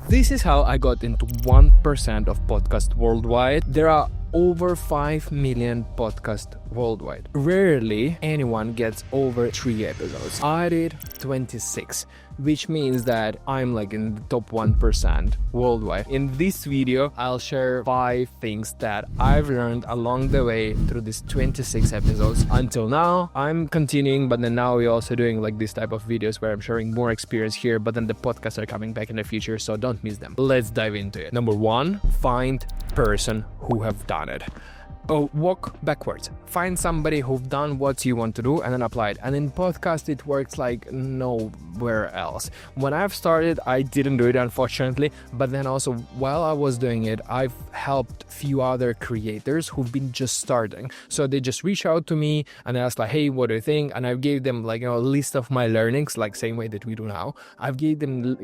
This is how I got into 1% of podcast worldwide. There are over 5 million podcasts worldwide. Rarely anyone gets over 3 episodes. I did 26, which means that I'm like in the top 1% worldwide. In this video, I'll share 5 things that I've learned along the way through these 26 episodes. Until now, I'm continuing, but then now we're also doing like this type of videos where I'm sharing more experience here, but then the podcasts are coming back in the future, so don't miss them. Let's dive into it. Number 1, find person who have done it. Walk backwards. Find somebody who've done what you want to do and then apply it. And in podcast, it works like nowhere else. When I've started, I didn't do it, unfortunately. But then also, while I was doing it, I've helped few other creators who've been just starting. So they just reach out to me and ask like, hey, what do you think? And I gave them like, a list of my learnings, like same way that we do now. I've gave them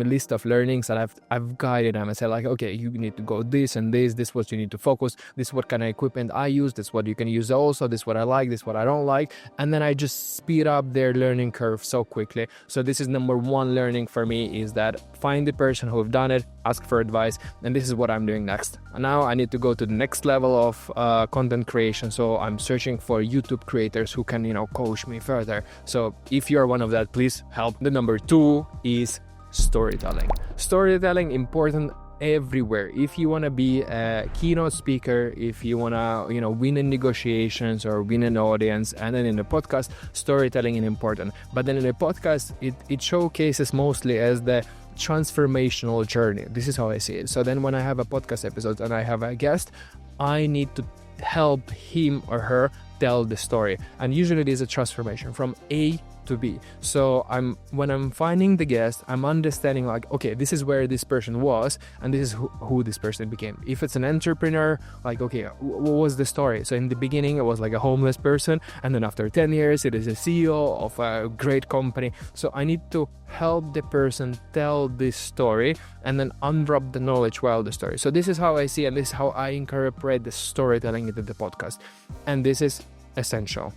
a list of learnings and I've guided them and said like, okay, you need to go this and this what you need to focus, this what kind of equipment I use, this what you can use also, this what I like, this what I don't like, and then I just speed up their learning curve so quickly. So this is number 1 learning for me, is that find the person who have done it, ask for advice, and this is what I'm doing next. And now I need to go to the next level of content creation, so I'm searching for YouTube creators who can coach me further. So if you're one of that, please help. The number 2 is storytelling. Storytelling important everywhere. If you want to be a keynote speaker, if you want to win in negotiations or win an audience, and then in the podcast, storytelling is important. But then in the podcast, it showcases mostly as the transformational journey. This is how I see it. So then when I have a podcast episode and I have a guest, I need to help him or her tell the story, and usually it is a transformation from A to be. So when I'm finding the guest, I'm understanding like, okay, this is where this person was and this is who this person became. If it's an entrepreneur, like, okay, what was the story? So in the beginning, it was like a homeless person, and then after 10 years, it is a CEO of a great company. So I need to help the person tell this story and then unwrap the knowledge while the story. So this is how I see, and this is how I incorporate the storytelling into the podcast. And this is essential.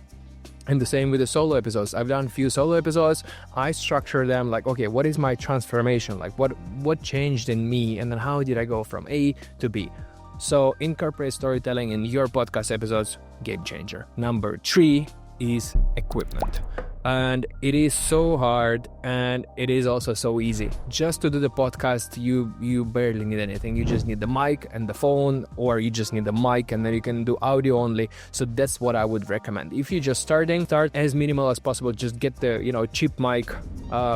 And the same with the solo episodes. I've done a few solo episodes. I structure them like, okay, what is my transformation? Like what changed in me? And then how did I go from A to B? So incorporate storytelling in your podcast episodes, game changer. Number 3 is equipment. And it is so hard, and it is also so easy. Just to do the podcast, you barely need anything. You just need the mic and the phone, or you just need the mic and then you can do audio only. So that's what I would recommend. If you're just starting, start as minimal as possible. Just get the cheap mic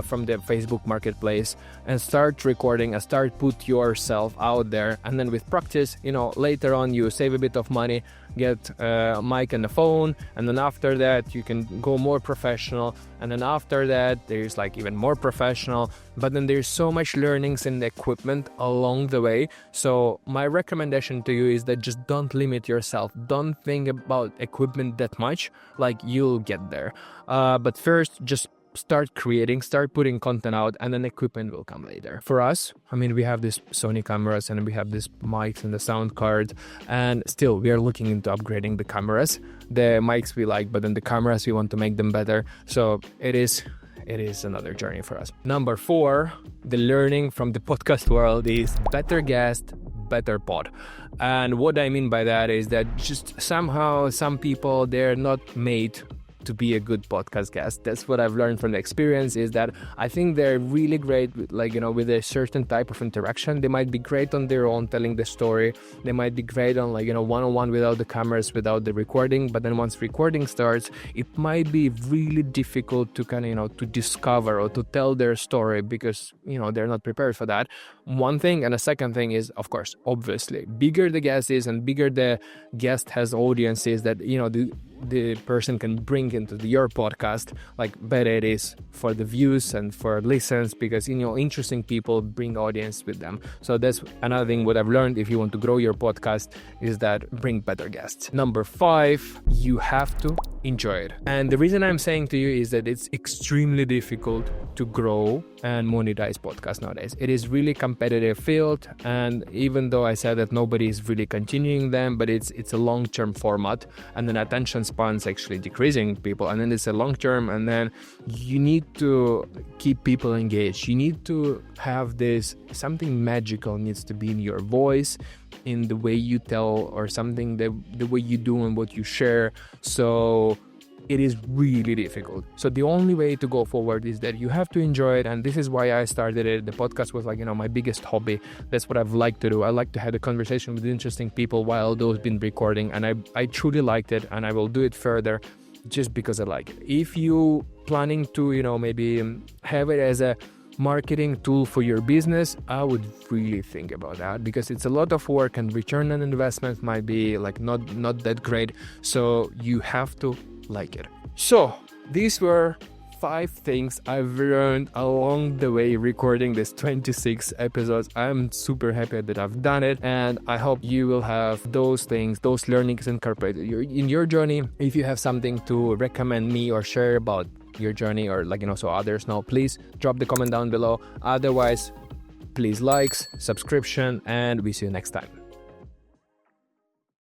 from the Facebook marketplace and start recording and start put yourself out there. And then with practice, later on you save a bit of money, get a mic and a phone, and then after that you can go more professional, and then after that there's like even more professional. But then there's so much learnings in the equipment along the way. So my recommendation to you is that just don't limit yourself. Don't think about equipment that much, like you'll get there. But first, just start creating, start putting content out, and then equipment will come later. For us, we have this Sony cameras and we have this mics and the sound card, and still we are looking into upgrading the cameras. The mics we like, but then the cameras, we want to make them better. So it is another journey for us. Number 4, the learning from the podcast world is better guest, better pod. And what I mean by that is that just somehow some people, they're not made to be a good podcast guest. That's what I've learned from the experience, is that I think they're really great with with a certain type of interaction. They might be great on their own telling the story. They might be great on one-on-one without the cameras, without the recording. But then once recording starts, it might be really difficult to to discover or to tell their story, because they're not prepared for that. One thing. And the second thing is, of course, obviously, bigger the guest is and bigger the guest has audiences that the person can bring into your podcast, like better it is for the views and for listens, because interesting people bring audience with them. So that's another thing what I've learned. If you want to grow your podcast, is that bring better guests. Number 5, you have to enjoy it. And the reason I'm saying to you is that it's extremely difficult to grow and monetize podcasts nowadays. It is really competitive field, and even though I said that nobody is really continuing them, but it's a long-term format, and then attention span's actually decreasing people, and then it's a long-term, and then you need to keep people engaged. You need to have this, something magical needs to be in your voice, in the way you tell, or something, the way you do and what you share. So it is really difficult. So the only way to go forward is that you have to enjoy it, and this is why I started it. The podcast was like, my biggest hobby. That's what I've liked to do. I like to have a conversation with interesting people while those been recording, and I truly liked it, and I will do it further just because I like it. If you planning to maybe have it as a marketing tool for your business, I would really think about that, because it's a lot of work and return on investment might be like not that great. So you have to like it. So these were 5 things I've learned along the way recording this 26 episodes. I'm super happy that I've done it, and I hope you will have those things, those learnings incorporated in your journey. If you have something to recommend me or share about your journey, or so others know, please drop the comment down below. Otherwise, please likes, subscription, and we see you next time.